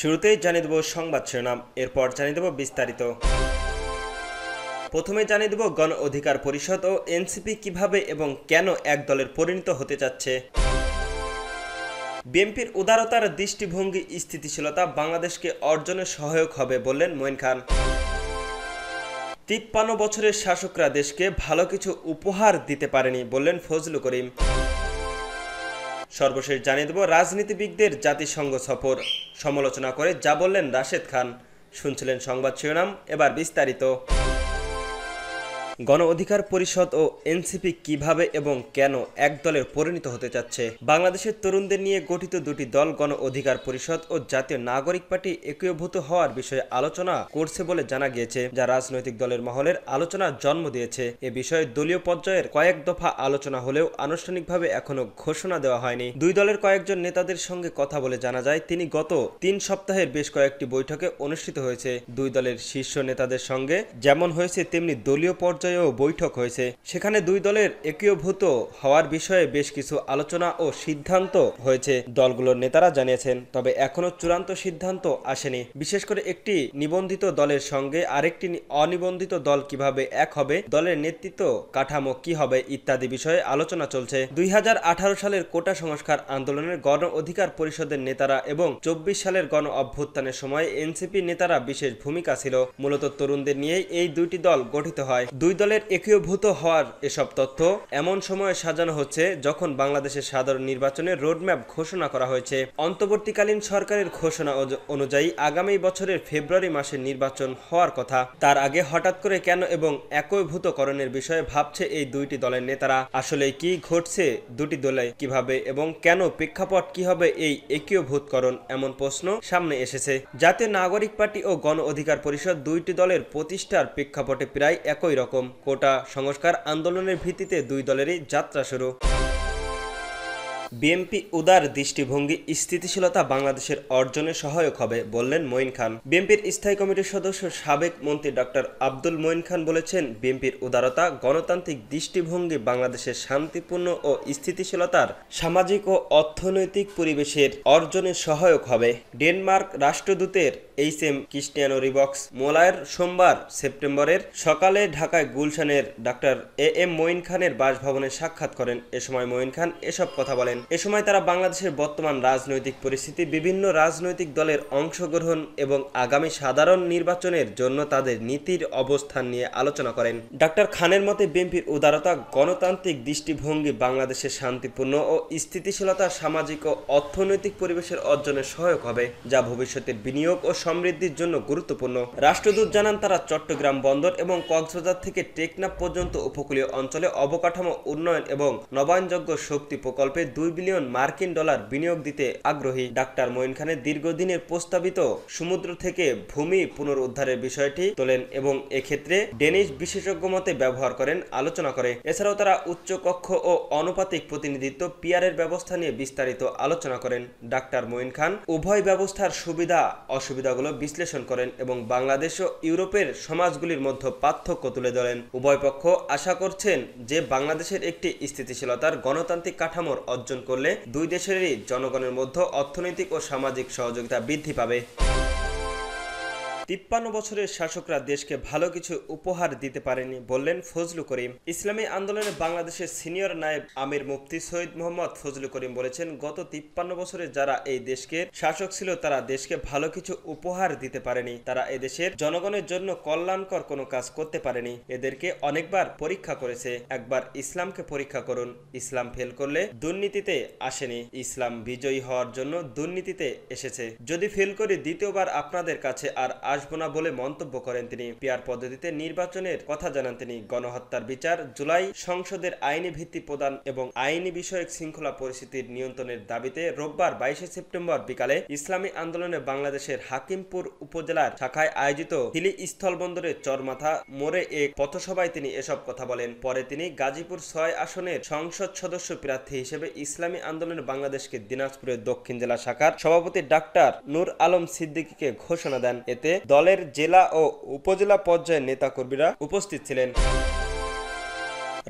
শুরুতেই জানিয়ে দেব সংবাদ শিরোনাম, এরপর জানিয়ে দেব বিস্তারিত। প্রথমে জানিয়ে দেব গণ অধিকার পরিষদ ও এনসিপি কিভাবে এবং কেন এক দলের পরিণত হতে যাচ্ছে। বিএনপির উদারতার দৃষ্টিভঙ্গি স্থিতিশীলতা বাংলাদেশকে অর্জনে সহায়ক হবে বললেন মঈন খান। 53 বছরের শাসকরা দেশকে ভালো কিছু উপহার দিতে পারেনি বললেন ফজলুল করিম। সর্বশেষ জানিয়ে দেব রাজনীতিবিদদের জাতিসংঘ সফর সমালোচনা করে যা বললেন রাশেদ খান। শুনছিলেন সংবাদ শিরোনাম, এবার বিস্তারিত। গণ অধিকার পরিষদ ও এনসিপি কিভাবে এবং কেন এক দলের পরিণত হতে যাচ্ছে। বাংলাদেশের তরুণদের নিয়ে গঠিত দুটি দল গণ অধিকার পরিষদ ও জাতীয় নাগরিক পার্টি একীভূত হওয়ার বিষয়ে আলোচনা করছে বলে জানা গিয়েছে, যা রাজনৈতিক দলের মহলের আলোচনার জন্ম দিয়েছে। এ বিষয়ে দলীয় পর্যায়ের কয়েক দফা আলোচনা হলেও আনুষ্ঠানিকভাবে এখনো ঘোষণা দেওয়া হয়নি। দুই দলের কয়েকজন নেতাদের সঙ্গে কথা বলে জানা যায়, তিনি গত 3 সপ্তাহের বেশ কয়েকটি বৈঠকে অনুষ্ঠিত হয়েছে। দুই দলের শীর্ষ নেতাদের সঙ্গে যেমন হয়েছে তেমনি দলীয় পর্যায়ে বৈঠক হয়েছে। সেখানে দুই দলের একীভূত হওয়ার বিষয়ে বেশ কিছু আলোচনা ও সিদ্ধান্ত হয়েছে দলগুলোর নেতারা জানিয়েছেন। তবে এখনো চূড়ান্ত সিদ্ধান্ত আসেনি। বিশেষ করে একটি নিবন্ধিত দলের সঙ্গে আরেকটি অনিবন্ধিত দল কিভাবে এক হবে, দলের নেতৃত্ব কাঠামো কি হবে ইত্যাদি বিষয়ে আলোচনা চলছে। 2018 সালের কোটা সংস্কার আন্দোলনের গণ অধিকার পরিষদের নেতারা এবং 24 সালের গণ অভ্যুত্থানের সময় এনসিপি নেতারা বিশেষ ভূমিকা ছিল। মূলত তরুণদের নিয়েই এই দুইটি দল গঠিত হয়। দুই দলের একীভূত হওয়ার এসব তথ্য এমন সময়ে সাজানো হচ্ছে যখন বাংলাদেশের সাধারণ নির্বাচনের রোডম্যাপ ঘোষণা করা হয়েছে। অন্তর্বর্তীকালীন সরকারের ঘোষণা অনুযায়ী আগামী বছরের ফেব্রুয়ারি মাসে নির্বাচন হওয়ার কথা। তার আগে হঠাৎ করে কেন এবং একীভূতকরণের বিষয়ে ভাবছে এই দুইটি দলের নেতারা। আসলে কি ঘটছে দুটি দলে, কিভাবে এবং কেন, প্রেক্ষাপট কি হবে এই একীভূতকরণ, এমন প্রশ্ন সামনে এসেছে। জাতীয় নাগরিক পার্টি ও গণ অধিকার পরিষদ দুইটি দলের প্রতিষ্ঠার প্রেক্ষাপটে প্রায় একই রকম। কোটা সংস্কার আন্দোলনের ভিত্তিতে দুই দলেরই যাত্রা শুরু। বিএনপি উদার দৃষ্টিভঙ্গি স্থিতিশীলতা বাংলাদেশের অর্জনে সহায়ক হবে বললেন মঈন খান। বিএনপির স্থায়ী কমিটির সদস্য সাবেক মন্ত্রী ডক্টর আব্দুল মঈন খান বলেছেন, বিএনপির উদারতা গণতান্ত্রিক দৃষ্টিভঙ্গি বাংলাদেশের শান্তিপূর্ণ ও স্থিতিশীলতার সামাজিক ও অর্থনৈতিক পরিবেশের অর্জনে সহায়ক হবে। ডেনমার্ক রাষ্ট্রদূতের এইচ.এম. ক্রিস্টিয়ানো রিবক্স মোলায়ের সোমবার সেপ্টেম্বরের সকালে ঢাকায় গুলশানের ডক্টর এ.এম. মঈন খানের বাসভবনে সাক্ষাৎ করেন। এ সময় মঈন খান এসব কথা বলেন। এ সময় তারা বাংলাদেশের বর্তমান রাজনৈতিক পরিস্থিতি, বিভিন্ন রাজনৈতিক দলের অংশগ্রহণ এবং আগামী সাধারণ নির্বাচনের জন্য তাদের নীতির অবস্থান নিয়ে আলোচনা করেন। ডক্টর খানের মতে বিএনপির উদারতা গণতান্ত্রিক দৃষ্টিভঙ্গি বাংলাদেশের শান্তিপূর্ণ ও স্থিতিশীলতার সামাজিক ও অর্থনৈতিক পরিবেশের অর্জনে সহায়ক হবে, যা ভবিষ্যতের বিনিয়োগ ও সমৃদ্ধির জন্য গুরুত্বপূর্ণ। রাষ্ট্রদূত জানান, তারা চট্টগ্রাম বন্দর এবং কক্সবাজার থেকে টেকনাফ পর্যন্ত উপকূলীয় অঞ্চলে অবকাঠামো উন্নয়ন এবং নবায়নযোগ্য শক্তি প্রকল্পে 2 বিলিয়ন মার্কিন ডলার বিনিয়োগ দিতে আগ্রহী। ডাক্তার মঈন খানের দীর্ঘদিনের প্রস্তাবিত সমুদ্র থেকে ভূমি পুনরুদ্ধারের বিষয়টি তোলেন এবং এক্ষেত্রে ডেনিশ বিশেষজ্ঞ মতে ব্যবহার করেন আলোচনা করে। এছাড়াও তারা উচ্চকক্ষ ও অনুপাতিক প্রতিনিধিত্ব পিয়ারের ব্যবস্থা নিয়ে বিস্তারিত আলোচনা করেন। ডাক্তার মঈন খান উভয় ব্যবস্থার সুবিধা অসুবিধাগুলো বিশ্লেষণ করেন এবং বাংলাদেশ ও ইউরোপের সমাজগুলির মধ্যে পার্থক্য তুলে ধরেন। উভয় পক্ষ আশা করছেন যে বাংলাদেশের একটি স্থিতিশীলতার গণতান্ত্রিক কাঠামোর অর্জন করলে দুই দেশেরই জনগণের মধ্যে অর্থনৈতিক ও সামাজিক সহযোগিতা বৃদ্ধি পাবে। 53 বছরের শাসকরা দেশকে ভালো কিছু উপহার দিতে পারেনি বললেন ফজলুল করিম। ইসলামী আন্দোলনে বাংলাদেশের সিনিয়র নায়েব আমির মুফতি সৈয়দ মোহাম্মদ ফজলুল করিম বলেছেন, গত 53 বছরে যারা এই দেশকে শাসক ছিল তারা দেশকে ভালো কিছু উপহার দিতে পারেনি। তারা এদেশের জনগণের জন্য কল্যাণকর কোনো কাজ করতে পারেনি। এদেরকে অনেকবার পরীক্ষা করেছে। একবার ইসলামকে পরীক্ষা করুন, ইসলাম ফেল করলে দুর্নীতিতে আসেনি, ইসলাম বিজয়ী হওয়ার জন্য দুর্নীতিতে এসেছে। যদি ফেল করি দ্বিতীয়বার আপনাদের কাছে আর আসবো না বলে মন্তব্য করেন তিনি। পিয়ার পদ্ধতিতে নির্বাচনের কথা জানান তিনি। গণহত্যার বিচার, জুলাই সংসদের আইনি ভিত্তি প্রদান এবং আইনি বিষয়ক শৃঙ্খলা পরিস্থিতির নিয়ন্ত্রণের দাবিতে রোববার 22 সেপ্টেম্বর বিকালে ইসলামী আন্দোলনে বাংলাদেশের হাকিমপুর উপজেলার শাখায় আয়োজিত হিলি স্থলবন্দরের চরমাথা মোড়ে এক পথসভায় তিনি এসব কথা বলেন। পরে তিনি গাজীপুর 6 আসনের সংসদ সদস্য প্রার্থী হিসেবে ইসলামী আন্দোলনে বাংলাদেশকে দিনাজপুরের দক্ষিণ জেলা শাখার সভাপতি ডাক্তার নূর আলম সিদ্দিকীকে ঘোষণা দেন। এতে দলের জেলা ও উপজেলা পর্যায়ের নেতাকর্মীরা উপস্থিত ছিলেন।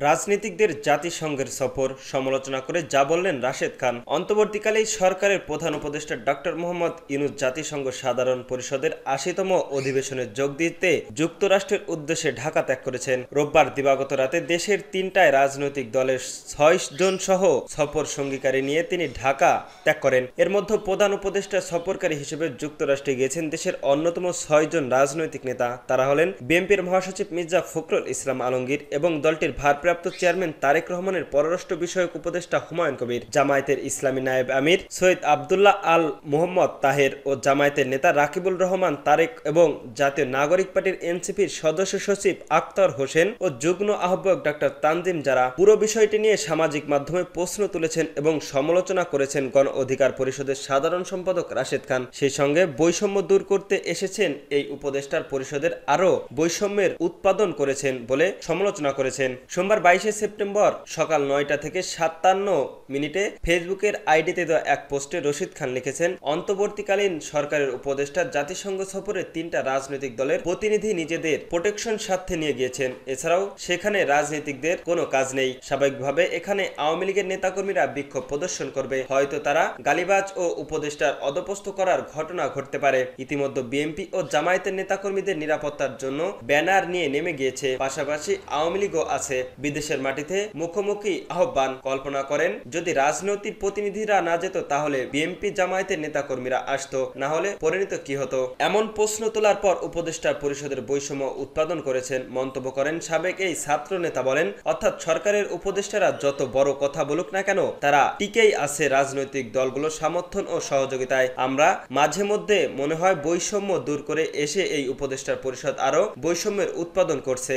রাজনীতিকদের জাতিসংঘের সফর সমালোচনা করে যা বললেন রাশেদ খান। অন্তর্বর্তীকালে সরকারের প্রধান উপদেষ্টা ডক্টর মোহাম্মদ ইউনূস জাতিসংঘ সাধারণ পরিষদের ৮০তম অধিবেশনে যোগ দিতে যুক্তরাষ্ট্রের উদ্দেশ্যে ঢাকা ত্যাগ করেছেন। রোববার দিবাগত রাতে দেশের ৩টায় রাজনৈতিক দলের ৬ জন সহ সফর সঙ্গীকারী নিয়ে তিনি ঢাকা ত্যাগ করেন। এর মধ্যে প্রধান উপদেষ্টা সফরকারী হিসেবে যুক্তরাষ্ট্রে গিয়েছেন দেশের অন্যতম ৬ জন রাজনৈতিক নেতা। তারা হলেন বিএনপির মহাসচিব মির্জা ফখরুল ইসলাম আলমগীর এবং দলটির ভারপ্রাপ্ত চেয়ারম্যান তারেক রহমানের পররাষ্ট্র বিষয়ক উপদেষ্টা হুমায়ুন কবির, জামায়াতের ইসলামী নায়েব আমির সৈয়দ আবদুল্লাহ আল মোহাম্মদ তাহের ও জামায়াতের নেতা রাকিবুল রহমান তারেক এবং জাতীয় নাগরিক পার্টির এনসিপির সদস্য সচিব আক্তার হোসেন ও যুগ্ম আহ্বায়ক ডক্টর তানজিম যারা। পুরো বিষয়টি নিয়ে সামাজিক মাধ্যমে প্রশ্ন তুলেছেন এবং সমালোচনা করেছেন গণ অধিকার পরিষদের সাধারণ সম্পাদক রাশেদ খান। সেই সঙ্গে বৈষম্য দূর করতে এসেছেন এই উপদেষ্টার পরিষদের আরও বৈষম্যের উৎপাদন করেছেন বলে সমালোচনা করেছেন। সোমবার ২২শে সেপ্টেম্বর সকাল ৯টা থেকে ৫৭ ফেসবুকের আইডিতে দেওয়া এক পোস্টে রশিদ খান লিখেছেন, অন্তর্বর্তীকালীন সরকারের উপদেষ্টা জাতিসংঘ সফরে ৩টা রাজনৈতিক দলের প্রতিনিধি নিজেদের প্রোটেকশন স্বার্থে নিয়ে গিয়েছেন। এছাড়াও সেখানে রাজনীতিকদের কোনো কাজ নেই। স্বাভাবিকভাবে এখানে আওয়ামী লীগের নেতাকর্মীরা বিক্ষোভ প্রদর্শন করবে, হয়তো তারা গালিবাজ ও উপদেষ্টার অদপস্থ করার ঘটনা ঘটতে পারে। ইতিমধ্যে বিএনপি ও জামায়াতের নেতাকর্মীদের নিরাপত্তার জন্য ব্যানার নিয়ে নেমে গিয়েছে। পাশাপাশি আওয়ামী লীগও আছে। বিদেশের মাটিতে মুখোমুখি আহ্বান। কল্পনা করেন যদি রাজনৈতিক প্রতিনিধিরা না যেত তাহলে বিএনপি জামায়াতের নেতাকর্মীরা আসতো, না হলে পরিণত কি হতো? এমন প্রশ্ন তোলার পর উপদেষ্টা পরিষদের বৈষম্য উৎপাদন করেছেন মন্তব্য করেন সাবেক এই ছাত্র নেতা। বলেন, অর্থাৎ সরকারের উপদেষ্টারা যত বড় কথা বলুক না কেন তারা টিকেই আছে রাজনৈতিক দলগুলোর সমর্থন ও সহযোগিতায়। আমরা মাঝে মধ্যে মনে হয় বৈষম্য দূর করে এসে এই উপদেষ্টার পরিষদ আরো বৈষম্যের উৎপাদন করছে।